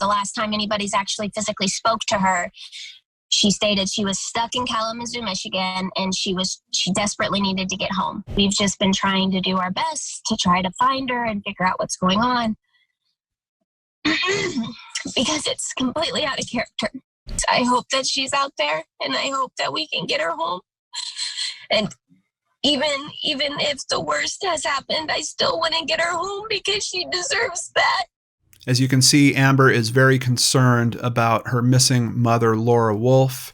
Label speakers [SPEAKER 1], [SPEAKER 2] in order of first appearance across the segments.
[SPEAKER 1] the last time anybody's actually physically spoke to her, she stated she was stuck in Kalamazoo, Michigan, and she desperately needed to get home. We've just been trying to do our best to try to find her and figure out what's going on because it's completely out of character. I hope that she's out there, and I hope that we can get her home. And even if the worst has happened, I still want to get her home because she deserves that.
[SPEAKER 2] As you can see, Amber is very concerned about her missing mother, Laura Wolfe.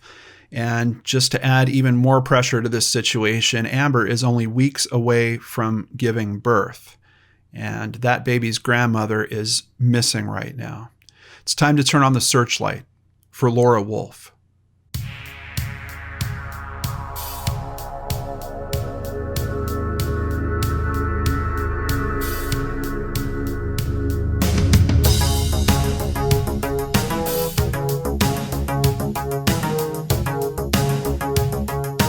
[SPEAKER 2] And just to add even more pressure to this situation, Amber is only weeks away from giving birth. And that baby's grandmother is missing right now. It's time to turn on the searchlight for Laura Wolfe.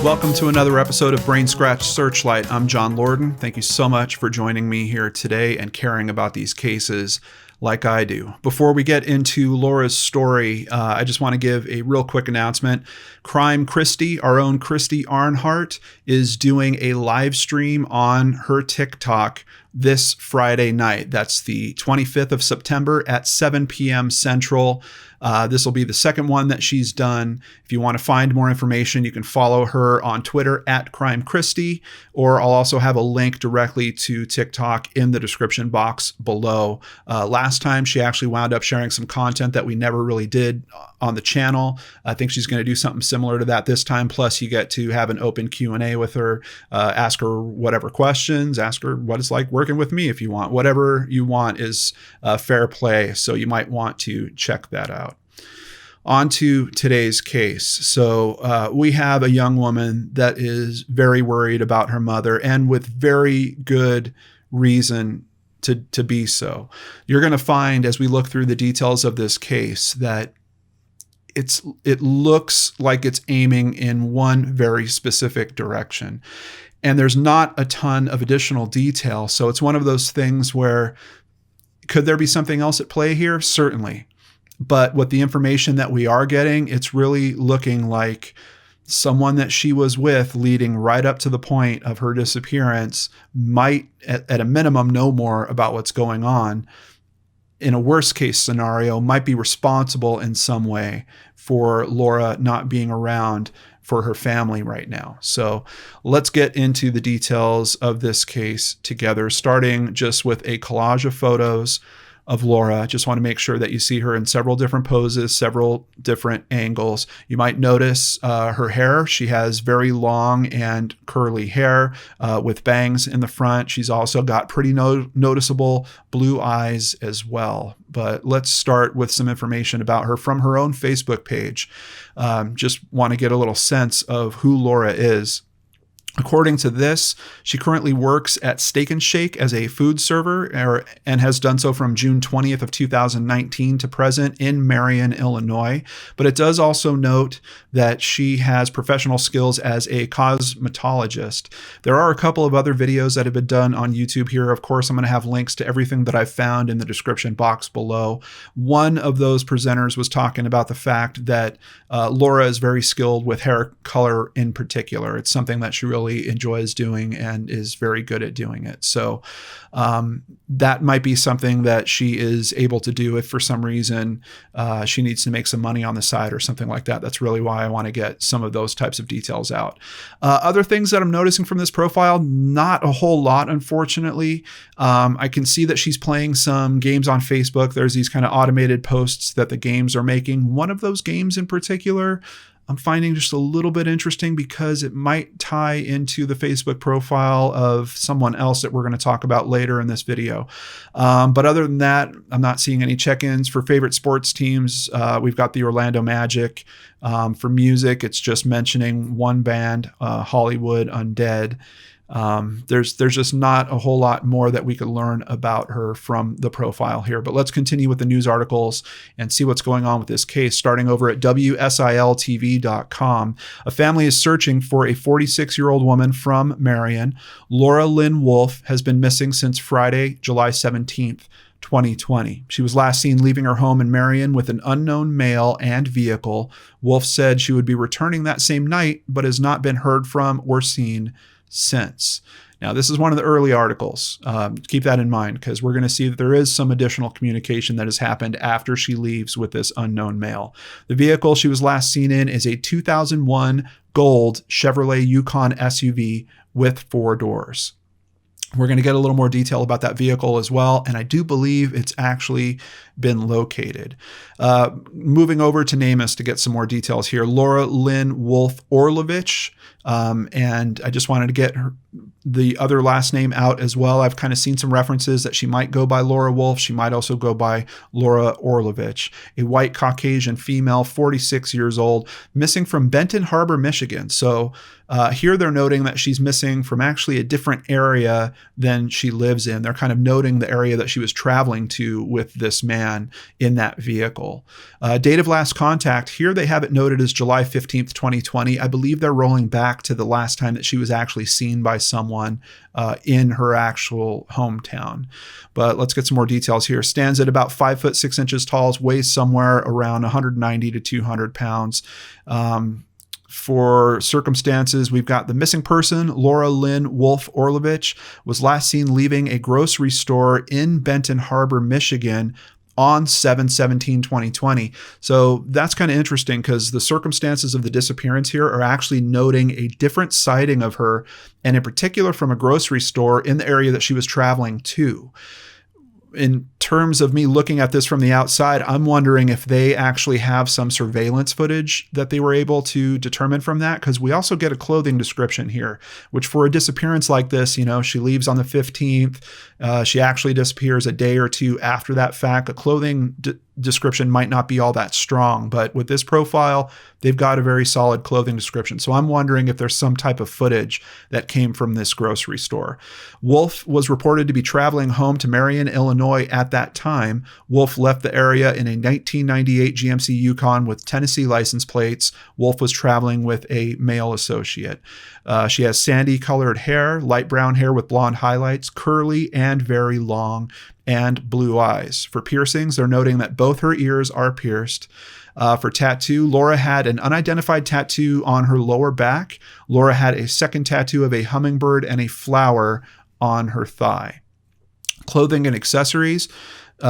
[SPEAKER 2] Welcome to another episode of Brainscratch Searchlight. I'm John Lorden. Thank you so much for joining me here today and caring about these cases like I do. Before we get into Laura's story, I just want to give a real quick announcement. Crime Christie, our own Christy Arnhart, is doing a live stream on her TikTok this Friday night. That's the 25th of September at 7 p.m. Central. This will be the second one that she's done. If you want to find more information, you can follow her on Twitter at Crime Christie, or I'll also have a link directly to TikTok in the description box below. Last time, she actually wound up sharing some content that we never really did on the channel. I think she's going to do something similar to that this time. Plus, you get to have an open Q&A with her, ask her whatever questions, ask her what it's like working with me if you want. Whatever you want is fair play, so you might want to check that out. On to today's case. So we have a young woman that is very worried about her mother, and with very good reason to be so. You're going to find, as we look through the details of this case, that it looks like it's aiming in one very specific direction. And there's not a ton of additional detail. So it's one of those things where, could there be something else at play here? Certainly. But with the information that we are getting, it's really looking like someone that she was with leading right up to the point of her disappearance might, at a minimum, know more about what's going on. In a worst case scenario, might be responsible in some way for Laura not being around for her family right now. So let's get into the details of this case together, starting just with a collage of photos of Laura. Just want to make sure that you see her in several different poses, several different angles. You might notice her hair. She has very long and curly hair with bangs in the front. She's also got pretty noticeable blue eyes as well. But let's start with some information about her from her own Facebook page. Just want to get a little sense of who Laura is. According to this, she currently works at Steak and Shake as a food server and has done so from June 20th of 2019 to present in Marion, Illinois. But it does also note that she has professional skills as a cosmetologist. There are a couple of other videos that have been done on YouTube here. Of course, I'm going to have links to everything that I've found in the description box below. One of those presenters was talking about the fact that Laura is very skilled with hair color in particular. It's something that she really enjoys doing and is very good at doing it. So that might be something that she is able to do if for some reason she needs to make some money on the side or something like that. That's really why I want to get some of those types of details out. Other things that I'm noticing from this profile, not a whole lot, unfortunately. I can see that she's playing some games on Facebook. There's these kind of automated posts that the games are making. One of those games in particular, I'm finding just a little bit interesting because it might tie into the Facebook profile of someone else that we're going to talk about later in this video. But other than that, I'm not seeing any check-ins for favorite sports teams. We've got the Orlando Magic. For music, it's just mentioning one band, Hollywood Undead. There's just not a whole lot more that we could learn about her from the profile here. But let's continue with the news articles and see what's going on with this case, starting over at WSILTV.com. A family is searching for a 46-year-old woman from Marion. Laura Lynn Wolfe has been missing since Friday, July 17th. 2020. She was last seen leaving her home in Marion with an unknown male and vehicle. Wolfe said she would be returning that same night, but has not been heard from or seen since. Now, this is one of the early articles. Keep that in mind, because we're going to see that there is some additional communication that has happened after she leaves with this unknown male. The vehicle she was last seen in is a 2001 gold Chevrolet Yukon SUV with 4 doors. We're going to get a little more detail about that vehicle as well, and I do believe it's actually been located. Moving over to NamUs to get some more details here. Laura Lynn Wolfe-Orlovich, and I just wanted to get the other last name out as well. I've kind of seen some references that she might go by Laura Wolfe. She might also go by Laura Orlovich, a white Caucasian female, 46 years old, missing from Benton Harbor, Michigan. So here they're noting that she's missing from actually a different area than she lives in. They're kind of noting the area that she was traveling to with this man in that vehicle. Date of last contact, here they have it noted as July 15th, 2020. I believe they're rolling back to the last time that she was actually seen by someone in her actual hometown. But let's get some more details here. Stands at about 5 foot 6 inches tall, weighs somewhere around 190 to 200 pounds. For circumstances, we've got the missing person, Laura Lynn Wolfe-Orlovich, was last seen leaving a grocery store in Benton Harbor, Michigan on 7/17/2020. So that's kind of interesting, because the circumstances of the disappearance here are actually noting a different sighting of her, and in particular from a grocery store in the area that she was traveling to. In terms of me looking at this from the outside, I'm wondering if they actually have some surveillance footage that they were able to determine from that, because we also get a clothing description here, which for a disappearance like this, you know, she leaves on the 15th. She actually disappears a day or two after that fact. A clothing description might not be all that strong, but with this profile, they've got a very solid clothing description. So I'm wondering if there's some type of footage that came from this grocery store. Wolfe was reported to be traveling home to Marion, Illinois at that time. Wolfe left the area in a 1998 GMC Yukon with Tennessee license plates. Wolfe was traveling with a male associate. She has sandy colored hair, light brown hair with blonde highlights, curly and very long, and blue eyes. For piercings, they're noting that both her ears are pierced. For tattoo, Laura had an unidentified tattoo on her lower back. Laura had a second tattoo of a hummingbird and a flower on her thigh. Clothing and accessories,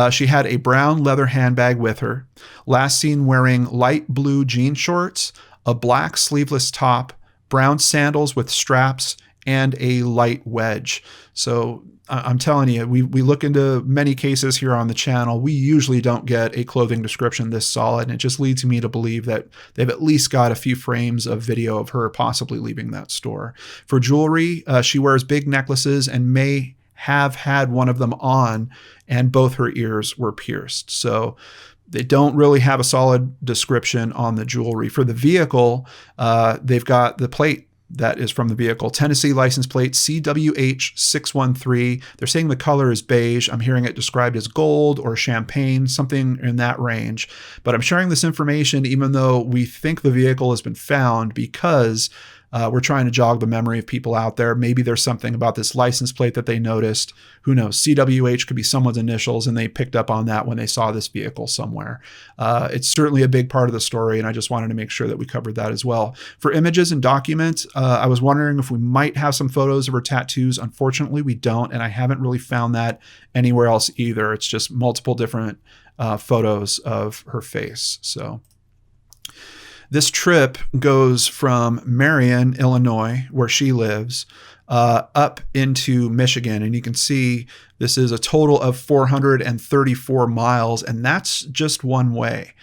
[SPEAKER 2] she had a brown leather handbag with her. Last seen wearing light blue jean shorts, a black sleeveless top, brown sandals with straps, and a light wedge. So I'm telling you, we look into many cases here on the channel. We usually don't get a clothing description this solid, and it just leads me to believe that they've at least got a few frames of video of her possibly leaving that store. For jewelry, she wears big necklaces and may have had one of them on, and both her ears were pierced. So they don't really have a solid description on the jewelry. For the vehicle, they've got the plate that is from the vehicle. Tennessee license plate CWH613. They're saying the color is beige. I'm hearing it described as gold or champagne, something in that range. But I'm sharing this information even though we think the vehicle has been found, because we're trying to jog the memory of people out there. Maybe there's something about this license plate that they noticed. Who knows? CWH could be someone's initials, and they picked up on that when they saw this vehicle somewhere. It's certainly a big part of the story, and I just wanted to make sure that we covered that as well. For images and documents, I was wondering if we might have some photos of her tattoos. Unfortunately, we don't, and I haven't really found that anywhere else either. It's just multiple different photos of her face. So this trip goes from Marion, Illinois, where she lives, up into Michigan. And you can see this is a total of 434 miles, and that's just one way.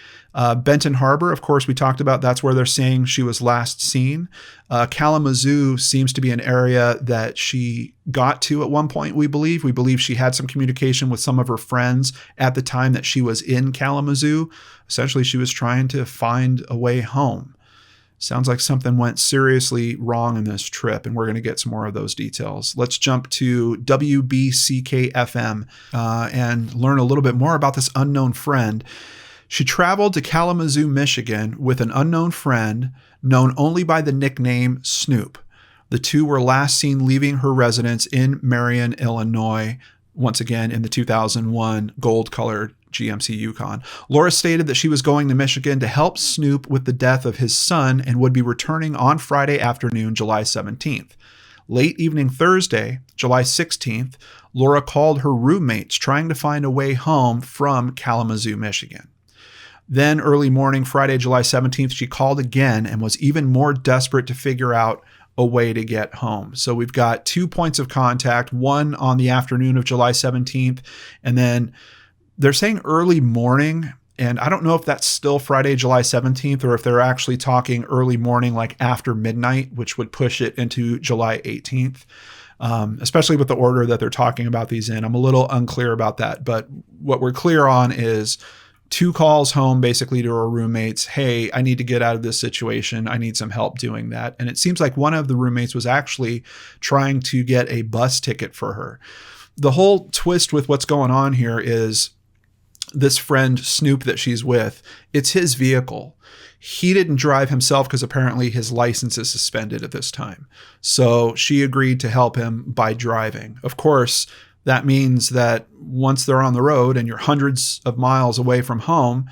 [SPEAKER 2] Benton Harbor, of course, we talked about, that's where they're saying she was last seen. Kalamazoo seems to be an area that she got to at one point, we believe. We believe she had some communication with some of her friends at the time that she was in Kalamazoo. Essentially, she was trying to find a way home. Sounds like something went seriously wrong in this trip, and we're going to get some more of those details. Let's jump to WBCK FM and learn a little bit more about this unknown friend. She traveled to Kalamazoo, Michigan with an unknown friend known only by the nickname Snoop. The two were last seen leaving her residence in Marion, Illinois once again in the 2001 gold-colored GMC Yukon. Laura stated that she was going to Michigan to help Snoop with the death of his son and would be returning on Friday afternoon, July 17th. Late evening Thursday, July 16th, Laura called her roommates trying to find a way home from Kalamazoo, Michigan. Then early morning, Friday, July 17th, she called again and was even more desperate to figure out a way to get home. So we've got 2 points of contact, one on the afternoon of July 17th, and then they're saying early morning, and I don't know if that's still Friday, July 17th, or if they're actually talking early morning, like after midnight, which would push it into July 18th, especially with the order that they're talking about these in. I'm a little unclear about that, but what we're clear on is 2 calls home basically to her roommates. Hey, I need to get out of this situation. I need some help doing that. And it seems like one of the roommates was actually trying to get a bus ticket for her. The whole twist with what's going on here is this friend Snoop that she's with, it's his vehicle. He didn't drive himself because apparently his license is suspended at this time. So she agreed to help him by driving. Of course, that means that once they're on the road and you're hundreds of miles away from home,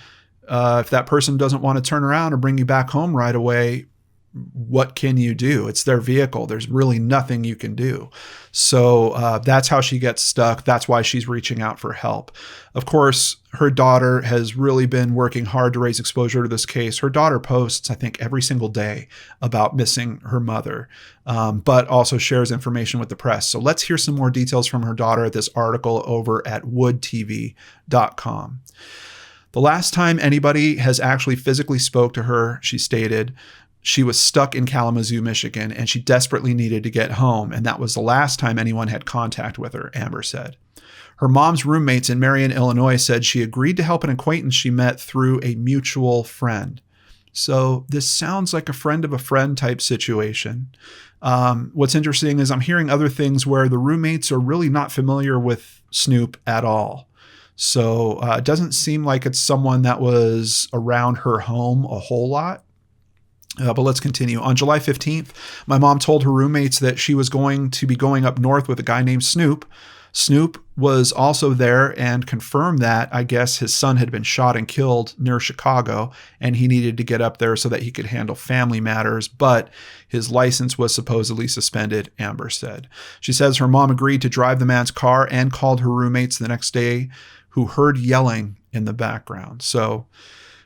[SPEAKER 2] if that person doesn't want to turn around or bring you back home right away, what can you do? It's their vehicle. There's really nothing you can do. So that's how she gets stuck. That's why she's reaching out for help. Of course, her daughter has really been working hard to raise exposure to this case. Her daughter posts, I think, every single day about missing her mother, but also shares information with the press. So let's hear some more details from her daughter at this article over at woodtv.com. The last time anybody has actually physically spoke to her, she stated, she was stuck in Kalamazoo, Michigan, and she desperately needed to get home. And that was the last time anyone had contact with her, Amber said. Her mom's roommates in Marion, Illinois said she agreed to help an acquaintance she met through a mutual friend. So this sounds like a friend of a friend type situation. What's interesting is I'm hearing other things where the roommates are really not familiar with Snoop at all. So it doesn't seem like it's someone that was around her home a whole lot. But let's continue. On July 15th, my mom told her roommates that she was going to be going up north with a guy named Snoop. Snoop was also there and confirmed that, I guess, his son had been shot and killed near Chicago, and he needed to get up there so that he could handle family matters, but his license was supposedly suspended, Amber said. She says her mom agreed to drive the man's car and called her roommates the next day, who heard yelling in the background. So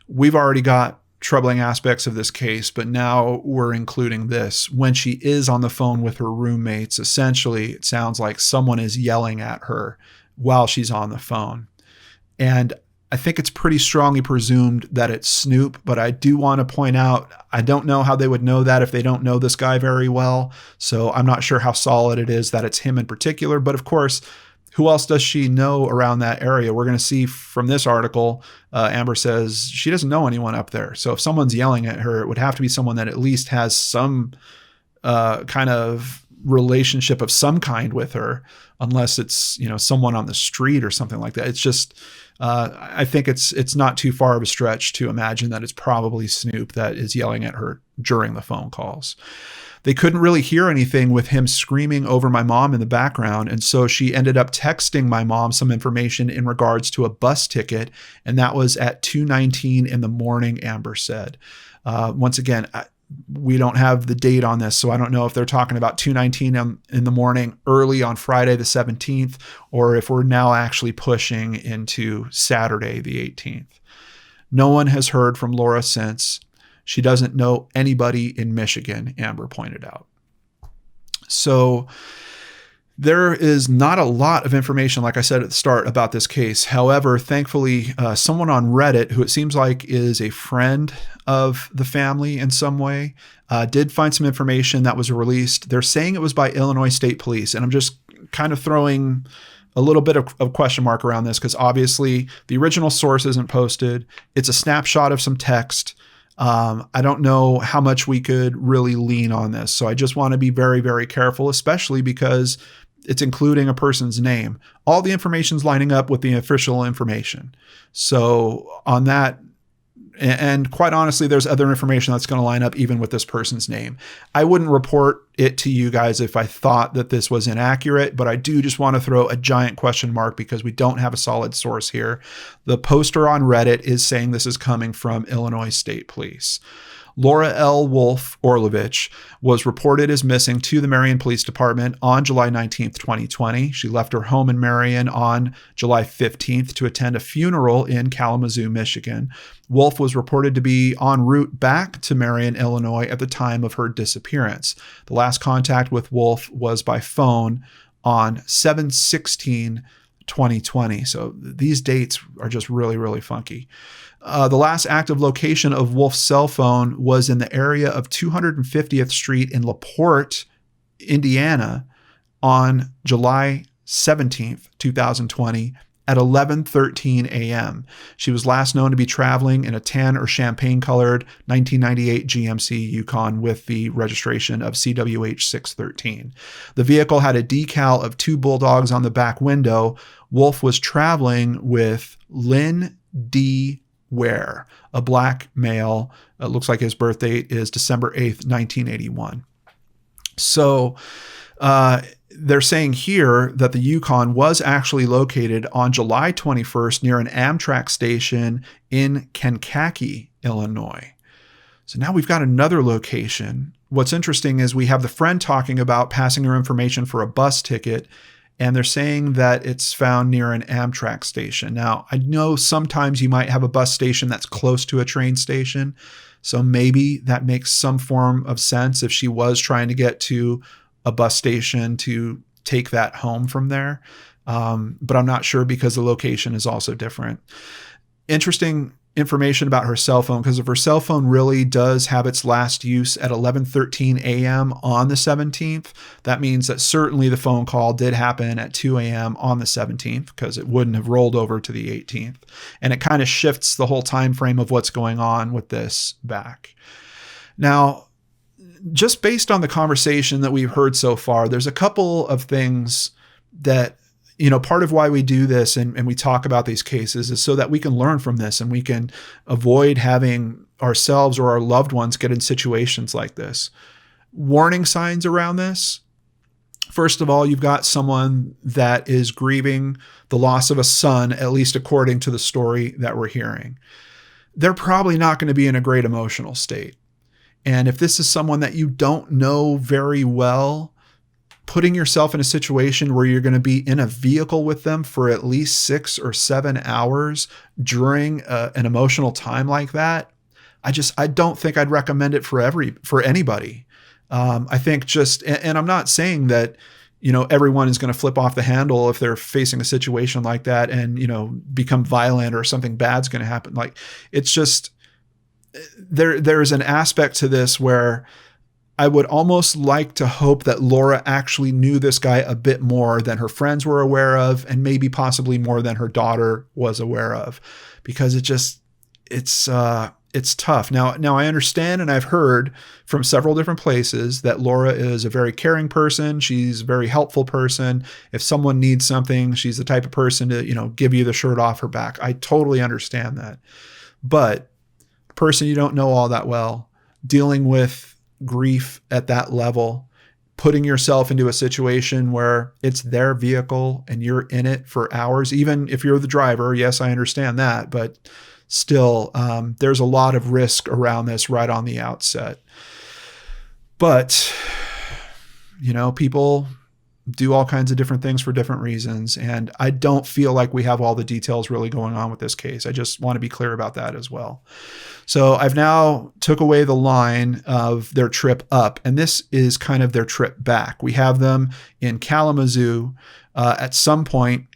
[SPEAKER 2] we've already got troubling aspects of this case, but now we're including this. When she is on the phone with her roommates, essentially it sounds like someone is yelling at her while she's on the phone. And I think it's pretty strongly presumed that it's Snoop, but I do want to point out, I don't know how they would know that if they don't know this guy very well. So I'm not sure how solid it is that it's him in particular, but of course, who else does she know around that area? We're going to see from this article, Amber says she doesn't know anyone up there. So if someone's yelling at her, it would have to be someone that at least has some kind of relationship of some kind with her, unless it's, someone on the street or something like that. It's just, I think it's not too far of a stretch to imagine that it's probably Snoop that is yelling at her during the phone calls. They couldn't really hear anything with him screaming over my mom in the background, and so she ended up texting my mom some information in regards to a bus ticket, and that was at 2:19 in the morning, Amber said. Once again, we don't have the date on this, so I don't know if they're talking about 2:19 in the morning early on Friday the 17th, or if we're now actually pushing into Saturday the 18th. No one has heard from Laura since. She doesn't know anybody in Michigan, Amber pointed out. So there is not a lot of information, like I said at the start, about this case. However, thankfully, someone on Reddit, who it seems like is a friend of the family in some way, did find some information that was released. They're saying it was by Illinois State Police, and I'm just kind of throwing a little bit of question mark around this because obviously the original source isn't posted. It's a snapshot of some text. I don't know how much we could really lean on this. So I just want to be very, very careful, especially because it's including a person's name. All the information's lining up with the official information. So on that, And quite honestly, there's other information that's going to line up even with this person's name. I wouldn't report it to you guys if I thought that this was inaccurate, but I do just want to throw a giant question mark because we don't have a solid source here. The poster on Reddit is saying this is coming from Illinois State Police. Laura L. Wolfe-Orlovich was reported as missing to the Marion Police Department on July 19th, 2020. She left her home in Marion on July 15th to attend a funeral in Kalamazoo, Michigan. Wolfe was reported to be en route back to Marion, Illinois at the time of her disappearance. The last contact with Wolfe was by phone on 7/16/2020. So these dates are just really, really funky. The last active location of Wolfe's cell phone was in the area of 250th Street in LaPorte, Indiana, on July 17th, 2020 at 11:13 a.m. She was last known to be traveling in a tan or champagne-colored 1998 GMC Yukon with the registration of CWH 613. The vehicle had a decal of 2 bulldogs on the back window. Wolfe was traveling with Lynn D. Ware, a black male. It looks like his birth date is December 8th, 1981. So they're saying here that the Yukon was actually located on July 21st near an Amtrak station in Kankakee, Illinois. So now we've got another location. What's interesting is we have the friend talking about passing her information for a bus ticket, and they're saying that it's found near an Amtrak station. Now, I know sometimes you might have a bus station that's close to a train station, so maybe that makes some form of sense if she was trying to get to a bus station to take that home from there. But I'm not sure because the location is also different. Interesting information about her cell phone, because if her cell phone really does have its last use at 11:13 a.m. on the 17th, that means that certainly the phone call did happen at 2 a.m. on the 17th, because it wouldn't have rolled over to the 18th. And it kind of shifts the whole time frame of what's going on with this back. Now, just based on the conversation that we've heard so far, there's a couple of things that, part of why we do this and we talk about these cases is so that we can learn from this and we can avoid having ourselves or our loved ones get in situations like this. Warning signs around this. First of all, you've got someone that is grieving the loss of a son, at least according to the story that we're hearing. They're probably not going to be in a great emotional state. And if this is someone that you don't know very well, putting yourself in a situation where you're going to be in a vehicle with them for at least 6 or 7 hours during an emotional time like that, I don't think I'd recommend it for anybody. I think and I'm not saying that, everyone is going to flip off the handle if they're facing a situation like that and, become violent or something bad's going to happen. Like, it's just, there's an aspect to this where I would almost like to hope that Laura actually knew this guy a bit more than her friends were aware of, and maybe possibly more than her daughter was aware of, because it's tough. Now I understand, and I've heard from several different places that Laura is a very caring person. She's a very helpful person. If someone needs something, she's the type of person to, give you the shirt off her back. I totally understand that. But a person you don't know all that well, dealing with grief at that level, putting yourself into a situation where it's their vehicle and you're in it for hours, even if you're the driver, yes, I understand that, but still, there's a lot of risk around this right on the outset. But, people do all kinds of different things for different reasons. And I don't feel like we have all the details really going on with this case. I just want to be clear about that as well. So I've now took away the line of their trip up, and this is kind of their trip back. We have them in Kalamazoo at some point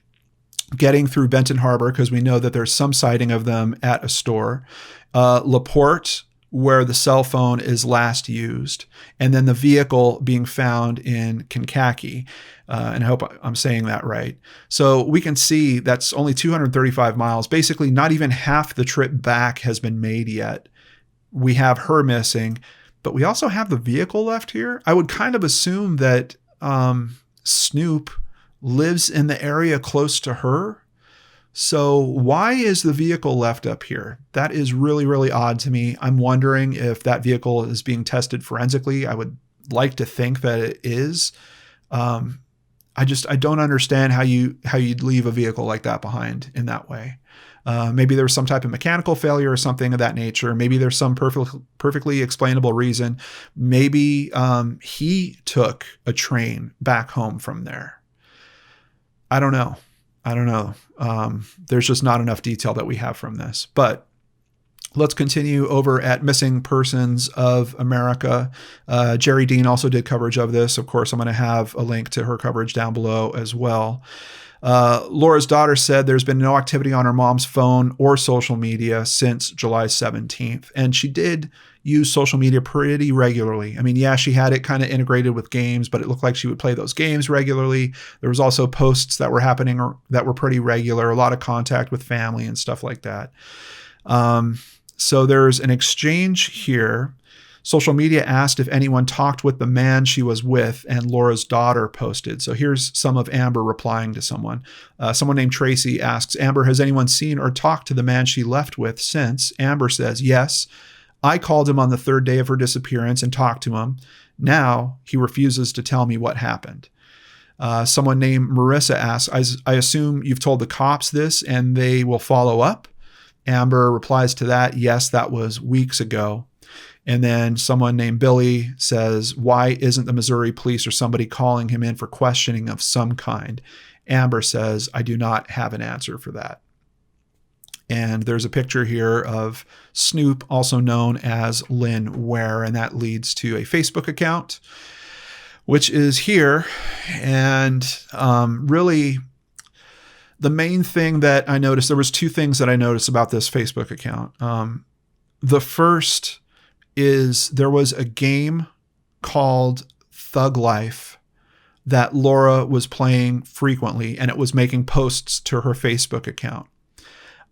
[SPEAKER 2] getting through Benton Harbor, because we know that there's some sighting of them at a store. LaPorte, where the cell phone is last used, and then the vehicle being found in Kankakee. And I hope I'm saying that right. So we can see that's only 235 miles. Basically, not even half the trip back has been made yet. We have her missing, but we also have the vehicle left here. I would kind of assume that Snoop lives in the area close to her. So why is the vehicle left up here? That is really, really odd to me. I'm wondering if that vehicle is being tested forensically. I would like to think that it is. I don't understand how you'd leave a vehicle like that behind in that way. Maybe there was some type of mechanical failure or something of that nature. Maybe there's some perfectly explainable reason. Maybe he took a train back home from there. I don't know. There's just not enough detail that we have from this. But let's continue over at Missing Persons of America. Jerry Dean also did coverage of this. Of course, I'm going to have a link to her coverage down below as well. Laura's daughter said there's been no activity on her mom's phone or social media since July 17th. And she did use social media pretty regularly. I mean, yeah, she had it kind of integrated with games, but it looked like she would play those games regularly. There was also posts that were happening that were pretty regular, a lot of contact with family and stuff like that. So there's an exchange here. Social media asked if anyone talked with the man she was with, and Laura's daughter posted. So here's some of Amber replying to someone. Someone named Tracy asks, Amber, has anyone seen or talked to the man she left with since? Amber says, yes. I called him on the third day of her disappearance and talked to him. Now he refuses to tell me what happened. Someone named Marissa asks, I assume you've told the cops this and they will follow up? Amber replies to that, yes, that was weeks ago. And then someone named Billy says, why isn't the Missouri police or somebody calling him in for questioning of some kind? Amber says, I do not have an answer for that. And there's a picture here of Snoop, also known as Lynn Ware, and that leads to a Facebook account, which is here. And really, the main thing that I noticed, there was two things that I noticed about this Facebook account. The first is there was a game called Thug Life that Laura was playing frequently, and it was making posts to her Facebook account.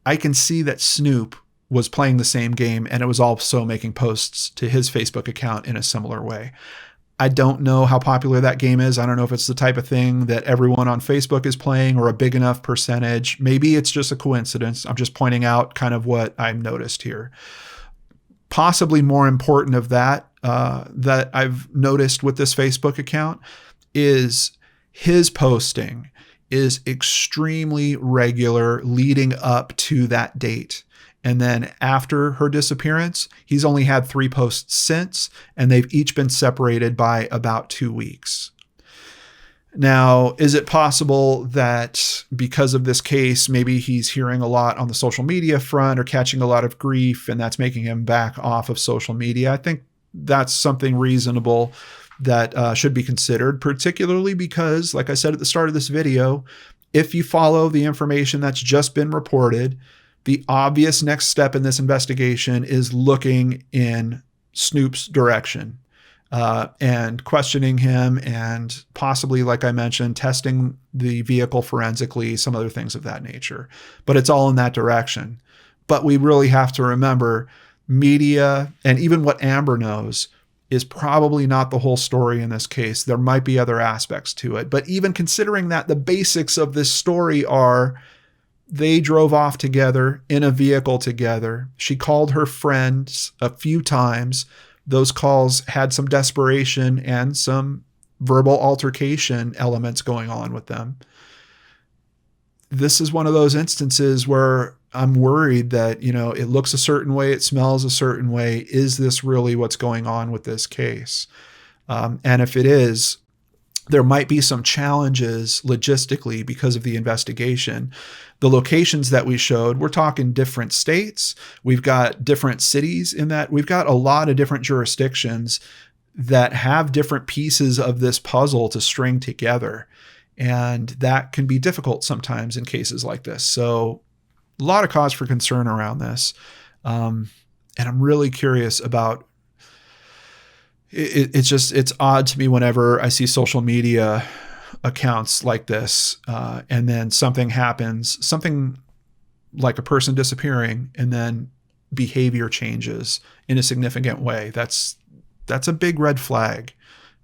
[SPEAKER 2] I can see that Snoop was playing the same game, and it was also making posts to his Facebook account in a similar way. I don't know how popular that game is. I don't know if it's the type of thing that everyone on Facebook is playing or a big enough percentage. Maybe it's just a coincidence. I'm just pointing out kind of what I've noticed here. Possibly more important of that, that I've noticed with this Facebook account is his posting is extremely regular leading up to that date. And then after her disappearance, he's only had 3 posts since, and they've each been separated by about 2 weeks. Now, is it possible that because of this case, maybe he's hearing a lot on the social media front or catching a lot of grief, and that's making him back off of social media? I think that's something reasonable that should be considered, particularly because, like I said at the start of this video, if you follow the information that's just been reported, the obvious next step in this investigation is looking in Snoop's direction. And questioning him and possibly, like I mentioned, testing the vehicle forensically, some other things of that nature. But it's all in that direction. But we really have to remember media and even what Amber knows is probably not the whole story in this case. There might be other aspects to it. But even considering that, the basics of this story are they drove off together in a vehicle together. She called her friends a few times. Those calls had some desperation and some verbal altercation elements going on with them. This is one of those instances where I'm worried that, it looks a certain way, it smells a certain way. Is this really what's going on with this case? And if it is, there might be some challenges logistically because of the investigation. The locations that we showed, we're talking different states. We've got different cities in that. We've got a lot of different jurisdictions that have different pieces of this puzzle to string together. And that can be difficult sometimes in cases like this. So a lot of cause for concern around this. And I'm really curious about it's odd to me whenever I see social media accounts like this, and then something happens, something like a person disappearing, and then behavior changes in a significant way. That's a big red flag.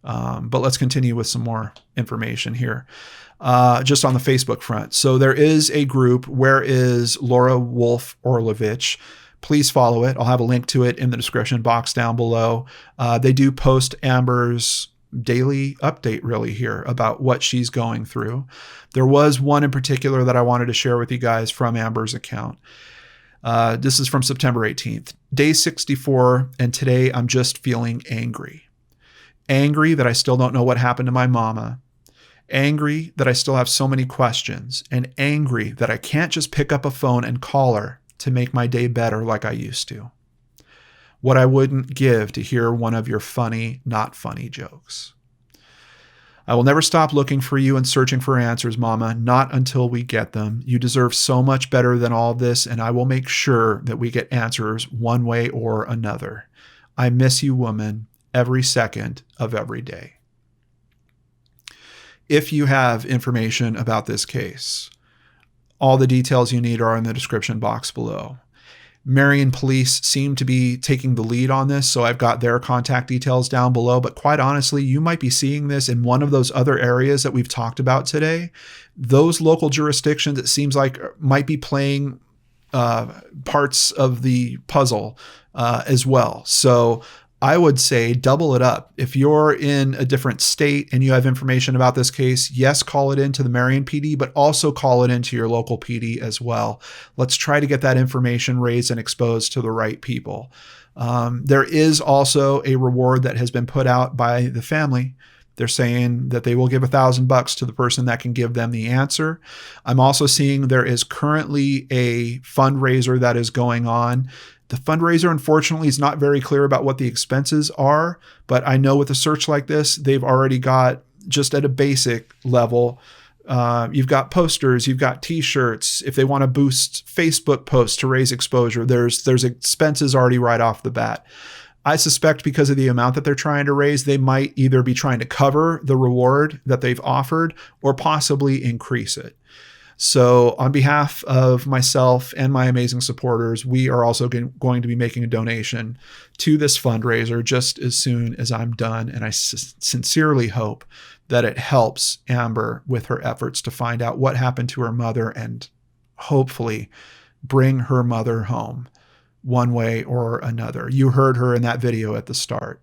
[SPEAKER 2] But let's continue with some more information here. Just on the Facebook front. So there is a group, Where is Laura Wolfe-Orlovich? Please follow it. I'll have a link to it in the description box down below. They do post Amber's daily update really here about what she's going through. There was one in particular that I wanted to share with you guys from Amber's account. This is from September 18th. Day 64, and today I'm just feeling angry. Angry that I still don't know what happened to my mama. Angry that I still have so many questions, and angry that I can't just pick up a phone and call her to make my day better like I used to. What I wouldn't give to hear one of your funny, not funny jokes. I will never stop looking for you and searching for answers, Mama, not until we get them. You deserve so much better than all this, and I will make sure that we get answers one way or another. I miss you, woman, every second of every day. If you have information about this case, all the details you need are in the description box below. Marion Police seem to be taking the lead on this, so I've got their contact details down below. But quite honestly, you might be seeing this in one of those other areas that we've talked about today. Those local jurisdictions, it seems like, might be playing parts of the puzzle as well. So I would say double it up. If you're in a different state and you have information about this case, yes, call it into the Marion PD, but also call it into your local PD as well. Let's try to get that information raised and exposed to the right people. There is also a reward that has been put out by the family. They're saying that they will give $1,000 to the person that can give them the answer. I'm also seeing there is currently a fundraiser that is going on. The fundraiser, unfortunately, is not very clear about what the expenses are, but I know with a search like this, they've already got, just at a basic level, you've got posters, you've got t-shirts. If they want to boost Facebook posts to raise exposure, there's expenses already right off the bat. I suspect because of the amount that they're trying to raise, they might either be trying to cover the reward that they've offered or possibly increase it. So on behalf of myself and my amazing supporters, we are also going to be making a donation to this fundraiser just as soon as I'm done. And I sincerely hope that it helps Amber with her efforts to find out what happened to her mother and hopefully bring her mother home one way or another. You heard her in that video at the start.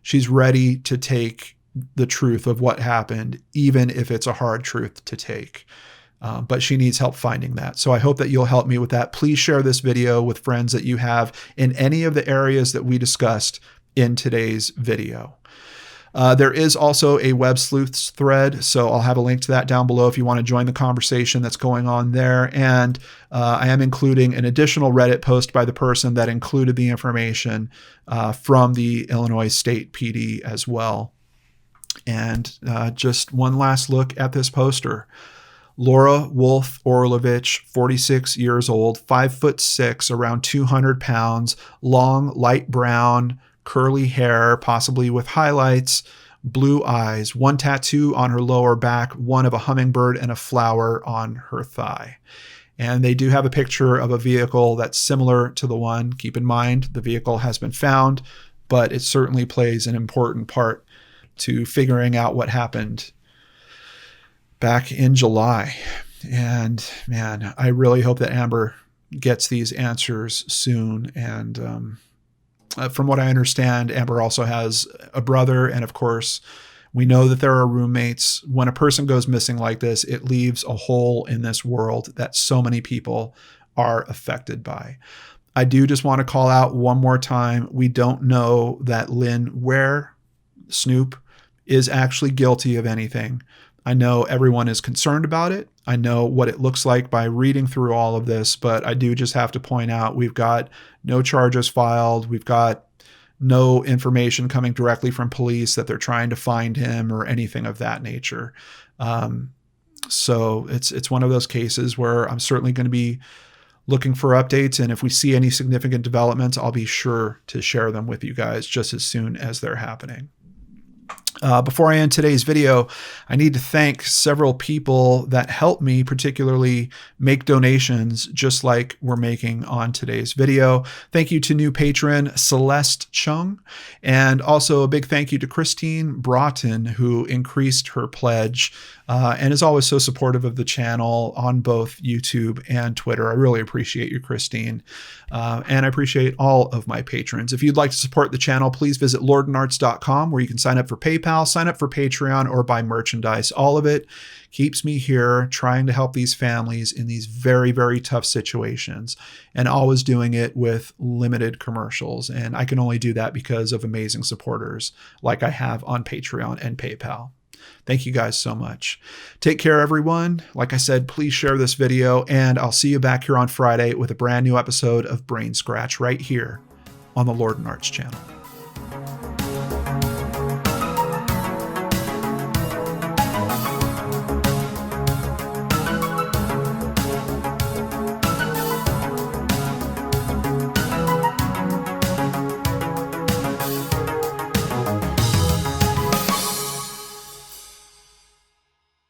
[SPEAKER 2] She's ready to take the truth of what happened, even if it's a hard truth to take. But she needs help finding that. So I hope that you'll help me with that. Please share this video with friends that you have in any of the areas that we discussed in today's video. There is also a Web Sleuths thread, so I'll have a link to that down below if you want to join the conversation that's going on there. And I am including an additional Reddit post by the person that included the information from the Illinois State PD as well. And just one last look at this poster. Laura Wolfe-Orlovich, 46 years old, 5'6", around 200 pounds, long, light brown, curly hair, possibly with highlights, blue eyes, one tattoo on her lower back, one of a hummingbird and a flower on her thigh. And they do have a picture of a vehicle that's similar to the one. Keep in mind, the vehicle has been found, but it certainly plays an important part to figuring out what happened back in July. And man, I really hope that Amber gets these answers soon. And from what I understand, Amber also has a brother. And of course, we know that there are roommates. When a person goes missing like this, it leaves a hole in this world that so many people are affected by. I do just want to call out one more time. We don't know that Lynn Ware, Snoop, is actually guilty of anything. I know everyone is concerned about it. I know what it looks like by reading through all of this, but I do just have to point out we've got no charges filed. We've got no information coming directly from police that they're trying to find him or anything of that nature. So it's one of those cases where I'm certainly going to be looking for updates. And if we see any significant developments, I'll be sure to share them with you guys just as soon as they're happening. Before I end today's video, I need to thank several people that helped me particularly make donations just like we're making on today's video. Thank you to new patron Celeste Chung, and also a big thank you to Christine Broughton, who increased her pledge and is always so supportive of the channel on both YouTube and Twitter. I really appreciate you, Christine. And I appreciate all of my patrons. If you'd like to support the channel, please visit lordandarts.com, where you can sign up for PayPal, sign up for Patreon, or buy merchandise. All of it keeps me here trying to help these families in these very, very tough situations, and always doing it with limited commercials. And I can only do that because of amazing supporters like I have on Patreon and PayPal. Thank you guys so much. Take care, everyone. Like I said, please share this video, and I'll see you back here on Friday with a brand new episode of Brainscratch right here on the Lord and Arts channel.